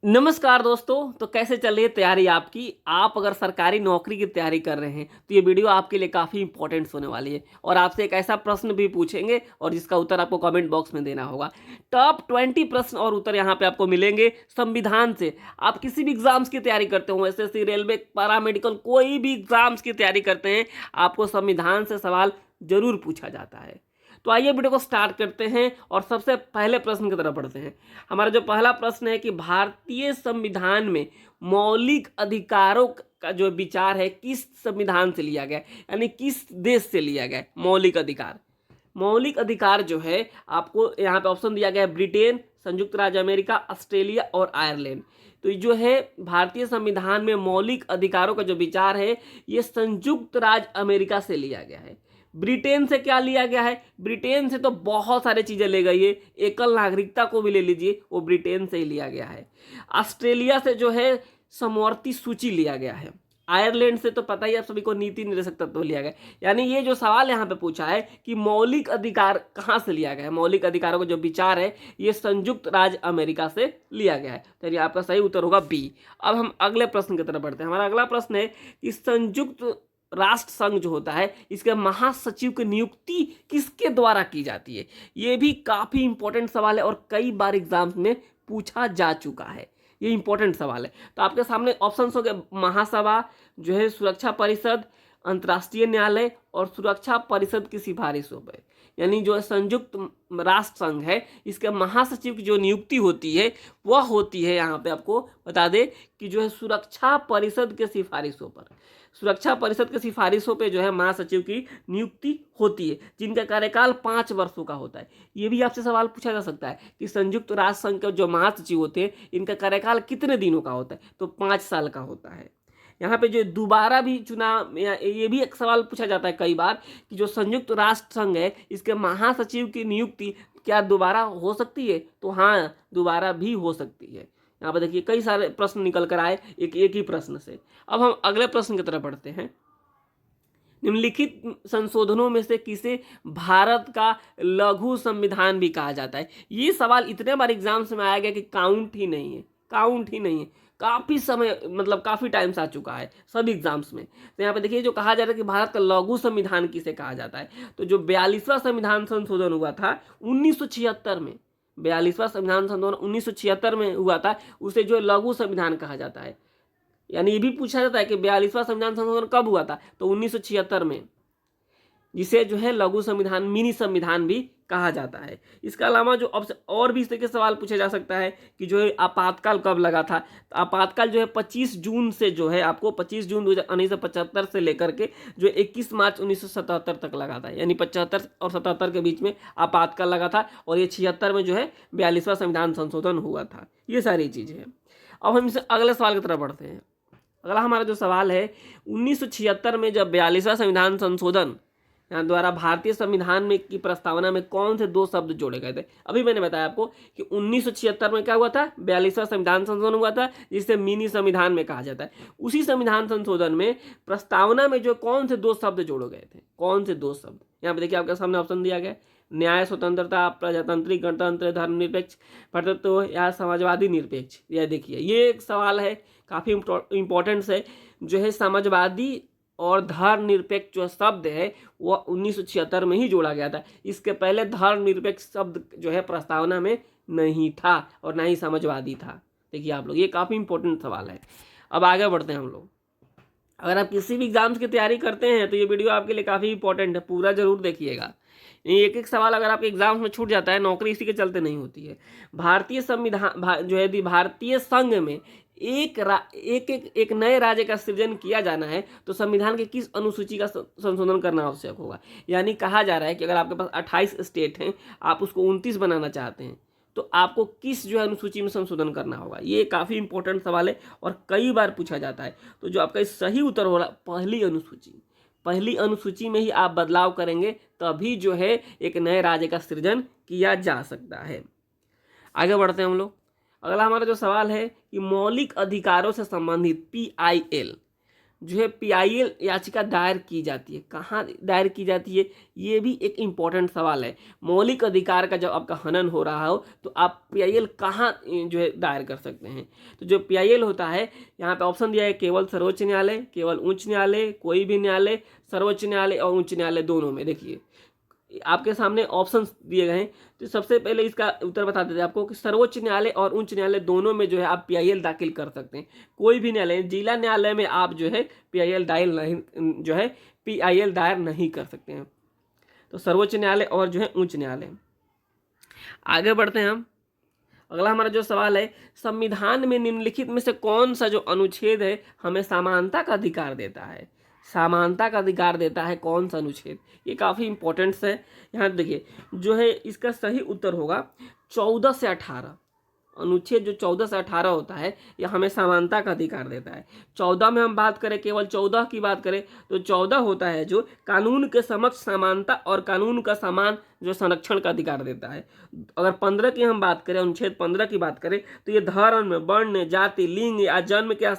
नमस्कार दोस्तों। तो कैसे चल रही है तैयारी आपकी? आप अगर सरकारी नौकरी की तैयारी कर रहे हैं तो ये वीडियो आपके लिए काफ़ी इंपॉर्टेंट होने वाली है और आपसे एक ऐसा प्रश्न भी पूछेंगे और जिसका उत्तर आपको कमेंट बॉक्स में देना होगा। टॉप 20 प्रश्न और उत्तर यहाँ पे आपको मिलेंगे संविधान से। आप किसी भी एग्जाम्स की तैयारी करते हो, एसएससी, रेलवे, पैरामेडिकल, कोई भी एग्जाम्स की तैयारी करते हैं, आपको संविधान से सवाल जरूर पूछा जाता है। तो आइए वीडियो को स्टार्ट करते हैं और सबसे पहले प्रश्न की तरफ बढ़ते हैं। हमारा जो पहला प्रश्न है कि भारतीय संविधान में मौलिक अधिकारों का जो विचार है किस संविधान से लिया गया, यानी किस देश से लिया गया मौलिक अधिकार। मौलिक अधिकार जो है आपको यहाँ पे ऑप्शन दिया गया है ब्रिटेन, संयुक्त राज्य अमेरिका, ऑस्ट्रेलिया और आयरलैंड। तो ये जो है भारतीय संविधान में मौलिक अधिकारों का जो विचार है ये संयुक्त राज्य अमेरिका से लिया गया है। ब्रिटेन से क्या लिया गया है? ब्रिटेन से तो बहुत सारी चीजें ले गई है, एकल नागरिकता को भी ले लीजिए, वो ब्रिटेन से ही लिया गया है। ऑस्ट्रेलिया से जो है समवर्ती सूची लिया गया है। आयरलैंड से तो पता ही आप सभी को नीति निर्देशक तत्व लिया गया। यानी ये जो सवाल यहाँ पे पूछा है कि मौलिक अधिकार कहाँ से लिया गया है, मौलिक अधिकारों का जो विचार है ये संयुक्त राज्य अमेरिका से लिया गया है। तो आपका सही उत्तर होगा बी। अब हम अगले प्रश्न की तरफ बढ़ते हैं। हमारा अगला प्रश्न है कि संयुक्त राष्ट्र संघ जो होता है इसके महासचिव की नियुक्ति किसके द्वारा की जाती है? ये भी काफी इंपॉर्टेंट सवाल है और कई बार एग्जाम्स में पूछा जा चुका है। ये इंपॉर्टेंट सवाल है। तो आपके सामने ऑप्शंस हो गए महासभा, जो है सुरक्षा परिषद, अंतर्राष्ट्रीय न्यायालय और सुरक्षा परिषद की सिफारिशों पर। यानी जो संयुक्त राष्ट्र संघ है इसके महासचिव की जो नियुक्ति होती है वह होती है, यहाँ पे आपको बता दे कि जो है सुरक्षा परिषद के सिफारिशों पर। सुरक्षा परिषद के सिफारिशों पे जो है महासचिव की नियुक्ति होती है, जिनका कार्यकाल 5 वर्षों का होता है। ये भी आपसे सवाल पूछा जा सकता है कि संयुक्त राष्ट्र संघ के जो महासचिव होते हैं इनका कार्यकाल कितने दिनों का होता है? तो 5 साल का होता है। यहाँ पे जो दोबारा भी चुनाव, ये भी एक सवाल पूछा जाता है कई बार कि जो संयुक्त राष्ट्र संघ है इसके महासचिव की नियुक्ति क्या दोबारा हो सकती है? तो हाँ, दोबारा भी हो सकती है। यहाँ पर देखिए कई सारे प्रश्न निकल कर आए एक ही प्रश्न से। अब हम अगले प्रश्न की तरफ बढ़ते हैं। निम्नलिखित संशोधनों में से किसे भारत का लघु संविधान भी कहा जाता है? ये सवाल इतने बार एग्जाम्स में आया गया कि काउंट ही नहीं है, काउंट ही नहीं है। काफी समय, मतलब काफी टाइम से आ चुका है सभी एग्जाम्स में। तो यहाँ पे देखिए जो कहा जा रहा है कि भारत का लघु संविधान किसे कहा जाता है, तो जो 42वां संविधान संशोधन हुआ था 1976 में, 42वां संविधान संशोधन 1976 में हुआ था, उसे जो लघु संविधान कहा जाता है। यानी ये भी पूछा जाता है कि 42वां संविधान संशोधन कब हुआ था, तो 1976 में, जिसे जो है लघु संविधान, मिनी संविधान भी कहा जाता है। इसके अलावा जो अब और भी इस तरह के सवाल पूछा जा सकता है कि जो है आपातकाल कब लगा था। तो आपातकाल जो है 25 जून से जो है आपको 25 जून 1975 से लेकर के जो 21 मार्च 1977 तक लगा था। यानी 75 और 77 के बीच में आपातकाल लगा था और ये 76 में जो है 42वां संविधान संशोधन हुआ था। ये सारी चीज़ें हैं। अब हम इसे अगले सवाल की तरफ बढ़ते हैं। अगला हमारा जो सवाल है 1976 में जब 42वां संविधान संशोधन यहाँ द्वारा भारतीय संविधान में की प्रस्तावना में कौन से 2 शब्द जोड़े गए थे? अभी मैंने बताया आपको कि 1976 में क्या हुआ था, 42वां संविधान संशोधन हुआ था जिसे मिनी संविधान में कहा जाता है। उसी संविधान संशोधन में प्रस्तावना में जो कौन से 2 शब्द जोड़े गए थे? कौन से 2 शब्द? यहाँ पे देखिए आपके सामने ऑप्शन दिया गया, न्याय, स्वतंत्रता, प्रजातांत्रिक, गणतंत्र, धर्मनिरपेक्ष, भ्रातृत्व या समाजवादी निरपेक्ष। यह देखिए ये एक सवाल है काफी इंपॉर्टेंट है। जो है समाजवादी और धर्मनिरपेक्ष जो शब्द है वो 1976 में ही जोड़ा गया था। इसके पहले धर्मनिरपेक्ष शब्द जो है प्रस्तावना में नहीं था और ना ही समाजवादी था। देखिए आप लोग, ये काफी इंपॉर्टेंट सवाल है। अब आगे बढ़ते हैं हम लोग। अगर आप किसी भी एग्जाम्स की तैयारी करते हैं तो ये वीडियो आपके लिए काफ़ी इंपॉर्टेंट है, पूरा जरूर देखिएगा। एक एक सवाल अगर आपके एग्जाम्स में छूट जाता है, नौकरी इसी के चलते नहीं होती है। भारतीय संविधान जो है यदि भारतीय संघ में एक नए राज्य का सृजन किया जाना है तो संविधान के किस अनुसूची का संशोधन करना आवश्यक होगा? यानी कहा जा रहा है कि अगर आपके पास 28 स्टेट हैं, आप उसको 29 बनाना चाहते हैं, तो आपको किस जो है अनुसूची में संशोधन करना होगा? ये काफ़ी इंपॉर्टेंट सवाल है और कई बार पूछा जाता है। तो जो आपका सही उत्तर हो रहा है पहली अनुसूची में ही आप बदलाव करेंगे तभी जो है एक नए राज्य का सृजन किया जा सकता है। आगे बढ़ते हैं हम लोग। अगला हमारा जो सवाल है कि मौलिक अधिकारों से संबंधित PIL जो है PIL याचिका दायर की जाती है। कहाँ दायर की जाती है, ये भी एक इम्पॉर्टेंट सवाल है। मौलिक अधिकार का जब आपका हनन हो रहा हो तो आप PIL कहाँ जो है दायर कर सकते हैं। तो जो PIL होता है, यहाँ पे ऑप्शन दिया है केवल सर्वोच्च न्यायालय, केवल उच्च न्यायालय, कोई भी न्यायालय, सर्वोच्च न्यायालय और उच्च न्यायालय दोनों में। देखिए आपके सामने ऑप्शंस दिए गए हैं, तो सबसे पहले इसका उत्तर बता देते हैं आपको कि सर्वोच्च न्यायालय और उच्च न्यायालय दोनों में जो है आप PIL दाखिल कर सकते हैं। कोई भी न्यायालय, जिला न्यायालय में आप जो है PIL दायर नहीं कर सकते हैं। तो सर्वोच्च न्यायालय और जो है उच्च न्यायालय। आगे बढ़ते हैं हम। अगला हमारा जो सवाल है, संविधान में निम्नलिखित में से कौन सा जो अनुच्छेद है हमें समानता का अधिकार देता है। समानता का अधिकार देता है कौन सा अनुच्छेद, ये काफ़ी इंपॉर्टेंट है। यहाँ देखिए जो है इसका सही उत्तर होगा 14 से 18। अनुच्छेद जो 14 से 18 होता है यह हमें समानता का अधिकार देता है। 14 में हम बात करें, केवल 14 की बात करें तो 14 होता है जो कानून के समक्ष समानता और कानून का समान जो संरक्षण का अधिकार देता है। अगर 15 की हम बात करें, अनुच्छेद 15 की बात करें तो ये धर्म, वर्ण, जाति, लिंग या जन्म के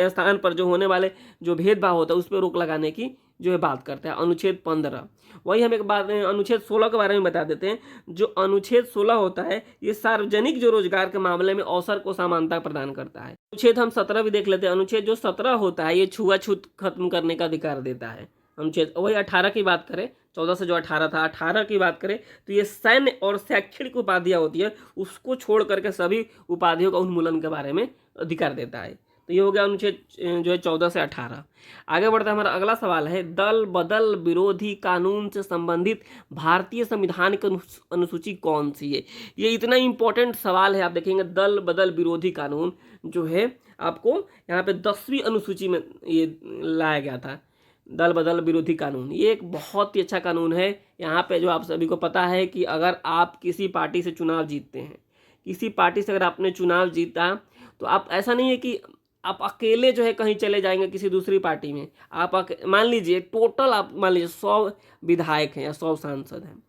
स्थान पर जो होने वाले जो भेदभाव होता है उस पर रोक लगाने की जो है बात करता है अनुच्छेद 15। वही हम एक बात अनुच्छेद 16 के बारे में बता देते हैं। जो अनुच्छेद 16 होता है ये सार्वजनिक जो रोजगार के मामले में अवसर को समानता प्रदान करता है। अनुच्छेद हम 17 भी देख लेते हैं। अनुच्छेद जो 17 होता है ये छुआछूत खत्म करने का अधिकार देता है। अनुच्छेद वही 18 की बात करें, 14 से जो 18 था, 18 की बात करें तो ये सैन्य और शैक्षणिक उपाधियाँ होती है उसको छोड़ करके सभी उपाधियों का उन्मूलन के बारे में अधिकार देता है। तो ये हो गया अनुच्छेद जो है 14 से 18। आगे बढ़ता है हमारा अगला सवाल है, दल बदल विरोधी कानून से संबंधित भारतीय संविधान की अनुसूची कौन सी है। ये इतना इंपॉर्टेंट सवाल है। आप देखेंगे दल बदल विरोधी कानून जो है आपको यहाँ पे 10वीं अनुसूची में ये लाया गया था। दल बदल विरोधी कानून ये एक बहुत ही अच्छा कानून है। यहाँ पे जो आप सभी को पता है कि अगर आप किसी पार्टी से चुनाव जीतते हैं, किसी पार्टी से अगर आपने चुनाव जीता तो आप, ऐसा नहीं है कि आप अकेले जो है कहीं चले जाएंगे किसी दूसरी पार्टी में। आप मान लीजिए टोटल आप मान लीजिए 100 विधायक हैं या 100 सांसद हैं,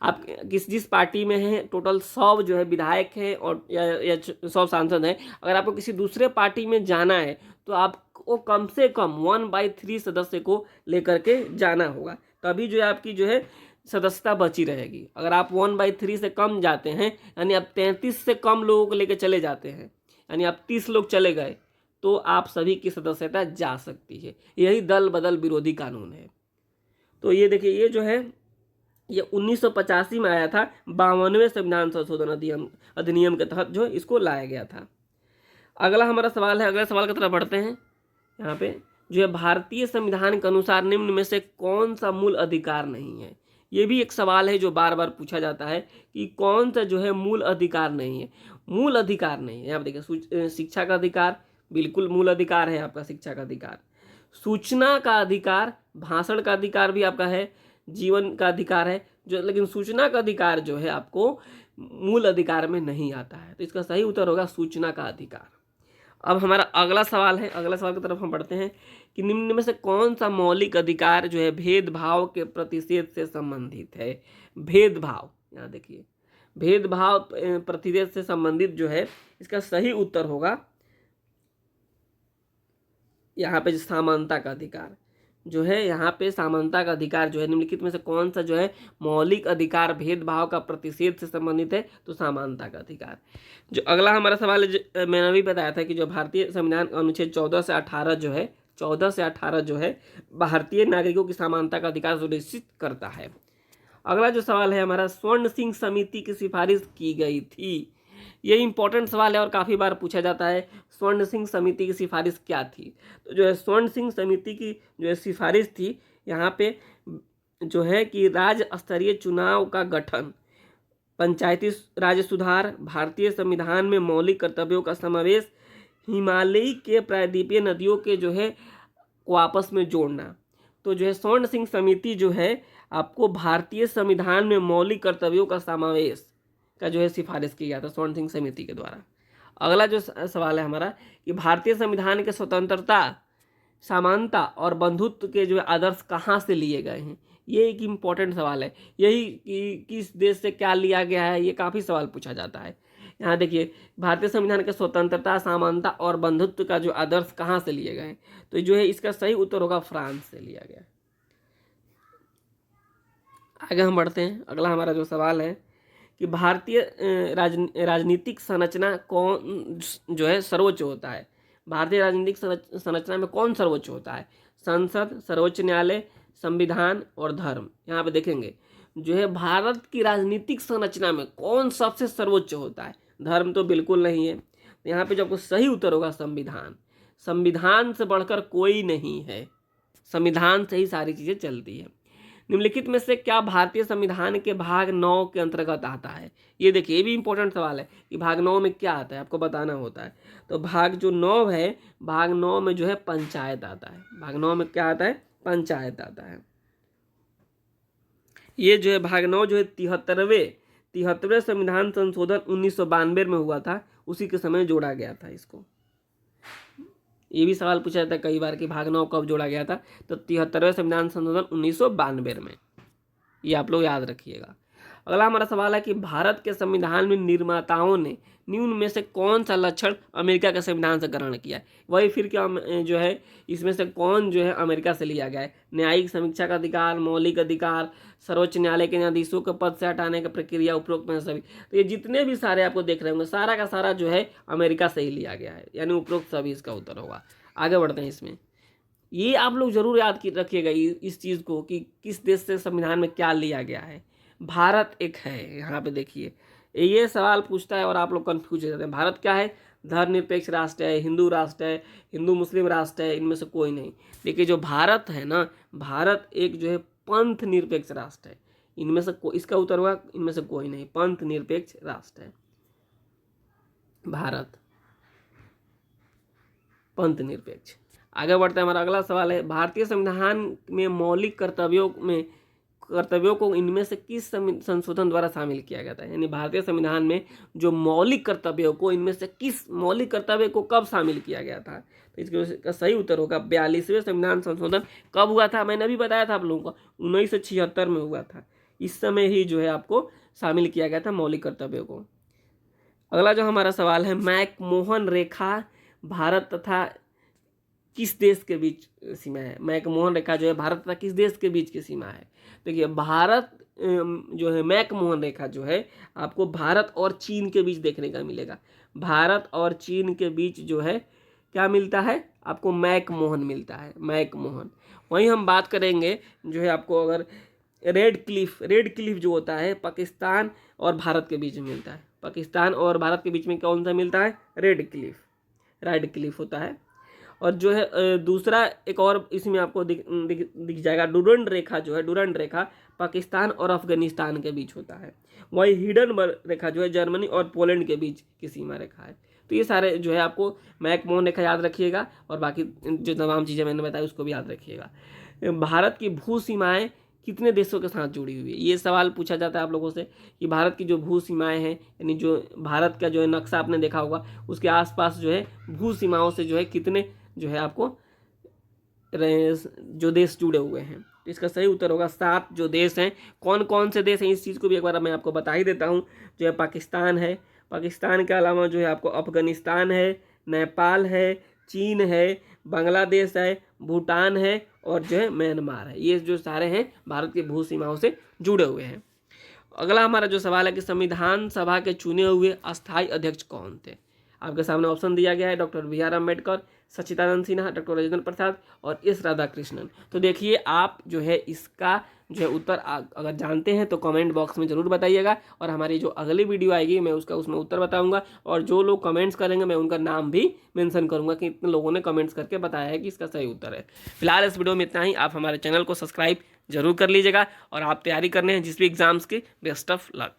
आप जिस पार्टी में हैं टोटल 100 जो है विधायक हैं और या 100 सांसद हैं। अगर आपको किसी दूसरे पार्टी में जाना है तो आपको कम से कम 1/3 सदस्य को लेकर के जाना होगा, तभी जो है आपकी जो है सदस्यता बची रहेगी। अगर आप 1/3 से कम जाते हैं, यानी आप 33 से कम लोगों को लेकर चले जाते हैं, यानी आप 30 लोग चले गए, तो आप सभी की सदस्यता जा सकती है। यही दल बदल विरोधी कानून है। तो ये देखिए ये जो है ये 1985 में आया था, 52वें संविधान संशोधन अधिनियम के तहत जो इसको लाया गया था। अगला हमारा सवाल है, अगले सवाल की तरफ बढ़ते हैं। यहाँ पे जो है भारतीय संविधान के अनुसार निम्न में से कौन सा मूल अधिकार नहीं है। ये भी एक सवाल है जो बार बार पूछा जाता है कि कौन सा जो है मूल अधिकार नहीं है। मूल अधिकार नहीं है, यहाँ पे देखिए शिक्षा का अधिकार बिल्कुल मूल अधिकार है आपका, शिक्षा का अधिकार, सूचना का अधिकार, भाषण का अधिकार भी आपका है, जीवन का अधिकार है जो, लेकिन सूचना का अधिकार जो है आपको मूल अधिकार में नहीं आता है। तो इसका सही उत्तर होगा सूचना का अधिकार। अब हमारा अगला सवाल है, अगला सवाल की तरफ हम बढ़ते हैं कि निम्न में से कौन सा मौलिक अधिकार जो है भेदभाव के प्रतिषेध से संबंधित है। भेदभाव, यहाँ देखिए भेदभाव प्रतिषेध से संबंधित जो है इसका सही उत्तर होगा यहाँ पे समानता का अधिकार जो है, यहाँ पे समानता का अधिकार जो है निम्नलिखित में से कौन सा जो है मौलिक अधिकार भेदभाव का प्रतिषेध से संबंधित है, तो समानता का अधिकार। जो अगला हमारा सवाल है, मैंने अभी बताया था कि जो भारतीय संविधान अनुच्छेद 14 से 18 जो है, 14 से 18 जो है भारतीय नागरिकों की समानता का अधिकार सुनिश्चित करता है। अगला जो सवाल है हमारा, स्वर्ण सिंह समिति की सिफारिश की गई थी। ये इंपॉर्टेंट सवाल है और काफ़ी बार पूछा जाता है, स्वर्ण सिंह समिति की सिफारिश क्या थी। तो जो है स्वर्ण सिंह समिति की जो है सिफारिश थी यहाँ पे जो है कि राज्य स्तरीय चुनाव का गठन, पंचायती राज सुधार, भारतीय संविधान में मौलिक कर्तव्यों का समावेश, हिमालयी के प्रायद्वीपीय नदियों के जो है को आपस में जोड़ना। तो जो है स्वर्ण सिंह समिति जो है आपको भारतीय संविधान में मौलिक कर्तव्यों का समावेश का जो है सिफारिश किया था स्वर्ण सिंह समिति के द्वारा। अगला जो सवाल है हमारा कि भारतीय संविधान के स्वतंत्रता, समानता और बंधुत्व के जो आदर्श कहाँ से लिए गए हैं। ये एक इम्पॉर्टेंट सवाल है। यही कि किस देश से क्या लिया गया है, ये काफ़ी सवाल पूछा जाता है। यहाँ देखिए भारतीय संविधान के स्वतंत्रता, समानता और बंधुत्व का जो आदर्श कहाँ से लिए गए हैं, तो जो है इसका सही उत्तर होगा फ्रांस से लिया गया। आगे हम बढ़ते हैं। अगला हमारा जो सवाल है कि भारतीय राजनीतिक संरचना कौन जो है सर्वोच्च होता है। भारतीय राजनीतिक संरचना में कौन सर्वोच्च होता है? संसद, सर्वोच्च न्यायालय, संविधान और धर्म। यहाँ पे देखेंगे जो है भारत की राजनीतिक संरचना में कौन सबसे सर्वोच्च होता है। धर्म तो बिल्कुल नहीं है। यहाँ पे जो आपको सही उत्तर होगा संविधान। संविधान से बढ़कर कोई नहीं है, संविधान से ही सारी चीज़ें चलती है। निम्नलिखित में से क्या भारतीय संविधान के भाग 9 के अंतर्गत आता है? ये देखिए, ये भी इंपॉर्टेंट सवाल है कि भाग 9 में क्या आता है, आपको बताना होता है। तो भाग जो 9 है, भाग 9 में जो है पंचायत आता है। भाग 9 में क्या आता है? पंचायत आता है। ये जो है भाग 9 जो है 73वें संविधान संशोधन 1992 में हुआ था, उसी के समय जोड़ा गया था इसको। ये भी सवाल पूछा जाता है कई बार कि भाग 9 कब जोड़ा गया था, तो 73वें संविधान संशोधन 1992 में। ये आप लोग याद रखिएगा। अगला हमारा सवाल है कि भारत के संविधान में निर्माताओं ने निम्न में से कौन सा लक्षण अमेरिका के संविधान से ग्रहण किया है? वही फिर क्या जो है इसमें से कौन जो है अमेरिका से लिया गया है? न्यायिक समीक्षा का अधिकार, मौलिक अधिकार, सर्वोच्च न्यायालय के न्यायाधीशों के पद से हटाने की प्रक्रिया, उपरोक्त में सभी। तो ये जितने भी सारे आपको देख रहे होंगे, सारा का सारा जो है अमेरिका से ही लिया गया है, यानी उपरोक्त सभी इसका उत्तर होगा। आगे बढ़ते हैं। इसमें ये आप लोग जरूर याद रखिएगा इस चीज़ को कि किस देश से संविधान में क्या लिया गया है। भारत एक है, यहाँ पे देखिए ये सवाल पूछता है और आप लोग कंफ्यूज हो जाते हैं। भारत क्या है? धर्मनिरपेक्ष राष्ट्र है, हिंदू राष्ट्र है, हिंदू मुस्लिम राष्ट्र है, इनमें से कोई नहीं। देखिए जो भारत है ना, भारत एक जो है पंथ निरपेक्ष राष्ट्र है। इनमें से इसका उत्तर होगा इनमें से कोई नहीं, पंथ निरपेक्ष राष्ट्र है भारत, पंथ निरपेक्ष। आगे बढ़ते हैं। हमारा अगला सवाल है भारतीय संविधान में मौलिक कर्तव्यों को इनमें से किस संशोधन द्वारा शामिल किया गया था? यानी भारतीय संविधान में जो मौलिक कर्तव्यों को इनमें से किस मौलिक कर्तव्य को कब शामिल किया गया था? तो इसका सही उत्तर होगा 42वें संविधान संशोधन कब हुआ था? मैंने अभी बताया था आप लोगों को, 1976 में हुआ था। इस समय ही जो है आपको शामिल किया गया था मौलिक कर्तव्यों को। अगला जो हमारा सवाल है मैकमोहन रेखा भारत तथा किस देश के बीच सीमा है? मैकमोहन रेखा जो है भारत तथा किस देश के बीच की सीमा है? देखिए भारत जो है मैकमोहन रेखा जो है आपको भारत और चीन के बीच देखने का मिलेगा। भारत और चीन के बीच जो है क्या मिलता है आपको? मैकमोहन मिलता है, मैकमोहन। वहीं हम बात करेंगे जो है आपको अगर रेड क्लिफ जो होता है पाकिस्तान और भारत के बीच में मिलता है। पाकिस्तान और भारत के बीच में कौन सा मिलता है? रेड क्लिफ होता है। और जो है दूसरा एक और इसमें आपको दिख जाएगा डुरंड रेखा जो है, डुरंड रेखा पाकिस्तान और अफगानिस्तान के बीच होता है। वही हिडनबर्ग रेखा जो है जर्मनी और पोलैंड के बीच की सीमा रेखा है। तो ये सारे जो है आपको मैकमोहन रेखा याद रखिएगा और बाकी जो तमाम चीज़ें मैंने बताई उसको भी याद रखिएगा। भारत की भू सीमाएँ कितने देशों के साथ जुड़ी हुई है? ये सवाल पूछा जाता है आप लोगों से कि भारत की जो भू सीमाएँ हैं, यानी जो भारत का जो है नक्शा आपने देखा होगा, उसके आसपास जो है भू सीमाओं से जो है कितने जो है आपको जो देश जुड़े हुए हैं? तो इसका सही उत्तर होगा 7 जो देश हैं। कौन कौन से देश हैं इस चीज़ को भी एक बार मैं आपको बता ही देता हूँ। जो है पाकिस्तान है, पाकिस्तान के अलावा जो है आपको अफगानिस्तान है, नेपाल है, चीन है, बांग्लादेश है, भूटान है और जो है म्यांमार है। ये जो सारे हैं भारत की भू सीमाओं से जुड़े हुए हैं। अगला हमारा जो सवाल है कि संविधान सभा के चुने हुए अस्थायी अध्यक्ष कौन थे? आपके सामने ऑप्शन दिया गया है डॉक्टर BR अम्बेडकर, सच्चिदानंद सिन्हा, डॉक्टर राजेंद्र प्रसाद और S राधाकृष्णन। तो देखिए आप जो है इसका जो है उत्तर अगर जानते हैं तो कमेंट बॉक्स में ज़रूर बताइएगा और हमारी जो अगली वीडियो आएगी मैं उसमें उत्तर बताऊंगा और जो लोग कमेंट्स करेंगे मैं उनका नाम भी मेंशन करूंगा कि इतने लोगों ने कमेंट्स करके बताया है कि इसका सही उत्तर है। फिलहाल इस वीडियो में इतना ही। आप हमारे चैनल को सब्सक्राइब जरूर कर लीजिएगा और आप तैयारी करने हैं जिस भी एग्जाम्स की, बेस्ट ऑफ लक।